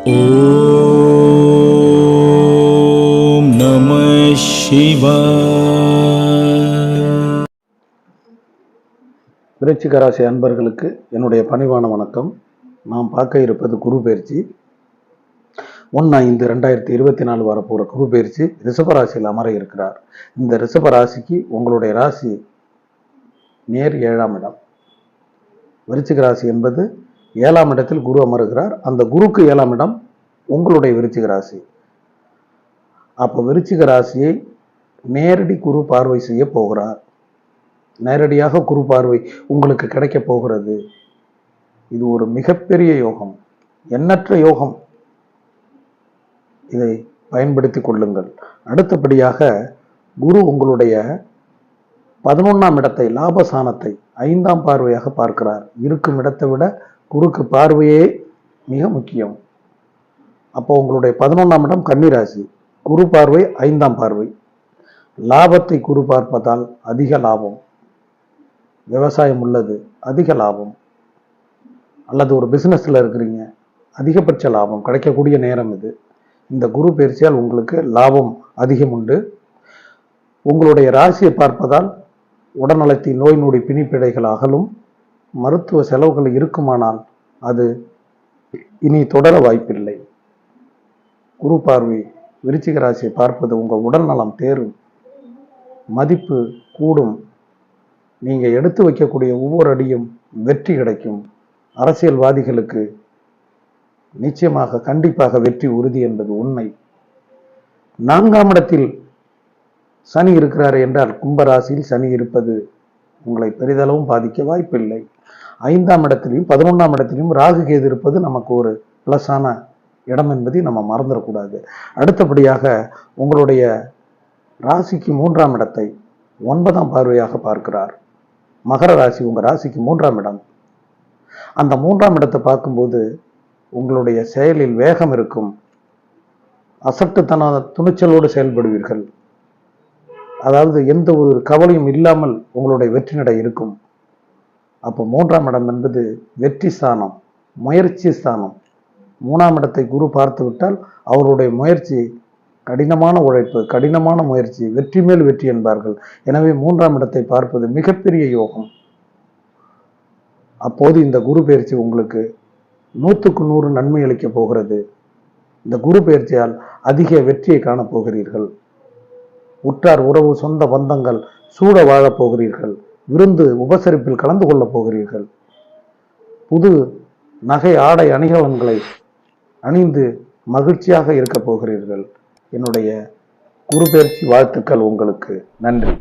ஓம் நம சிவாய. விருச்சிக ராசி அன்பர்களுக்கு என்னுடைய பணிவான வணக்கம். நாம் பார்க்க இருப்பது குரு பயிற்சி. 1/5/2024 வரப்போகிற குரு பயிற்சி ரிஷபராசியில் அமர இருக்கிறார். இந்த ரிஷபராசிக்கு உங்களுடைய ராசி நேர் 7ஆம் இடம். விருச்சிக ராசி என்பது 7ஆம் இடத்தில் குரு அமருகிறார். அந்த குருக்கு 7ஆம் இடம் உங்களுடைய விருச்சிக ராசி. அப்போ விருச்சிக ராசியை நேரடி குரு பார்வை செய்ய போகிறார். நேரடியாக குரு பார்வை உங்களுக்கு கிடைக்க போகிறது. இது ஒரு மிகப்பெரிய யோகம், எண்ணற்ற யோகம். இதை பயன்படுத்தி கொள்ளுங்கள். அடுத்தபடியாக குரு உங்களுடைய 11ஆம் இடத்தை, லாபஸ்தானத்தை 5ஆம் பார்வையாக பார்க்கிறார். இருக்கும் இடத்தை விட குருக்கு பார்வையே மிக முக்கியம். அப்போ உங்களுடைய 11ஆம் இடம் கன்னிராசி, குரு பார்வை 5ஆம் பார்வை. லாபத்தை குரு பார்ப்பதால் அதிக லாபம். விவசாயம் உள்ளது, அதிக லாபம். அல்லது ஒரு பிஸ்னஸில் இருக்கிறீங்க, அதிகபட்ச லாபம் கிடைக்கக்கூடிய நேரம் இது. இந்த குரு பயிற்சியால் உங்களுக்கு லாபம் அதிகம் உண்டு. உங்களுடைய ராசியை பார்ப்பதால் உடல்நலத்தின் நோய் நொடி பிணிப்பிடைகள் அகலும். மருத்துவ செலவுகள் இருக்குமானால் அது இனி தொடர வாய்ப்பில்லை. குரு பார்வை விருச்சிக ராசியை பார்ப்பது உங்கள் உடல் நலம் தேரும், மதிப்பு கூடும். நீங்கள் எடுத்து வைக்கக்கூடிய ஒவ்வொரு அடியும் வெற்றி கிடைக்கும். அரசியல்வாதிகளுக்கு நிச்சயமாக கண்டிப்பாக வெற்றி உறுதி என்பது உண்மை. 4ஆம் இடத்தில் சனி இருக்கிறார் என்றால் கும்பராசியில் சனி இருப்பது உங்களை பெரிதளவும் பாதிக்க வாய்ப்பில்லை. 5ஆம் இடத்திலையும் 11ஆம் இடத்திலையும் ராகு கேது இருப்பது நமக்கு ஒரு பிளஸான இடம் என்பதை நம்ம மறந்துடக்கூடாது. அடுத்தபடியாக உங்களுடைய ராசிக்கு 3ஆம் இடத்தை 9ஆம் பார்வையாக பார்க்கிறார். மகர ராசி உங்கள் ராசிக்கு 3ஆம் இடம். அந்த 3ஆம் இடத்தை பார்க்கும்போது உங்களுடைய செயலில் வேகம் இருக்கும். அசட்டுத்தன துணிச்சலோடு செயல்படுவீர்கள். அதாவது எந்த ஒரு கவலையும் இல்லாமல் உங்களுடைய வெற்றி நடை இருக்கும். அப்போ 3ஆம் இடம் என்பது வெற்றி ஸ்தானம், முயற்சி ஸ்தானம். 3ஆம் இடத்தை குரு பார்த்து விட்டால் அவருடைய முயற்சி, கடினமான உழைப்பு, கடினமான முயற்சி, வெற்றி மேல் வெற்றி என்பார்கள். எனவே 3ஆம் இடத்தை பார்ப்பது மிகப்பெரிய யோகம். அப்போது இந்த குரு பயிற்சி உங்களுக்கு 100க்கு 100 நன்மை அளிக்க போகிறது. இந்த குரு பயிற்சியால் அதிக வெற்றியை காணப்போகிறீர்கள். உற்றார் உறவு சொந்த பந்தங்கள் சூட வாழப் போகிறீர்கள். விருந்து உபசரிப்பில் கலந்து கொள்ளப் போகிறீர்கள். புது நகை ஆடை அணிகலன்களை அணிந்து மகிழ்ச்சியாக இருக்க போகிறீர்கள். என்னுடைய குரு பயிற்சி வாழ்த்துக்கள் உங்களுக்கு. நன்றி.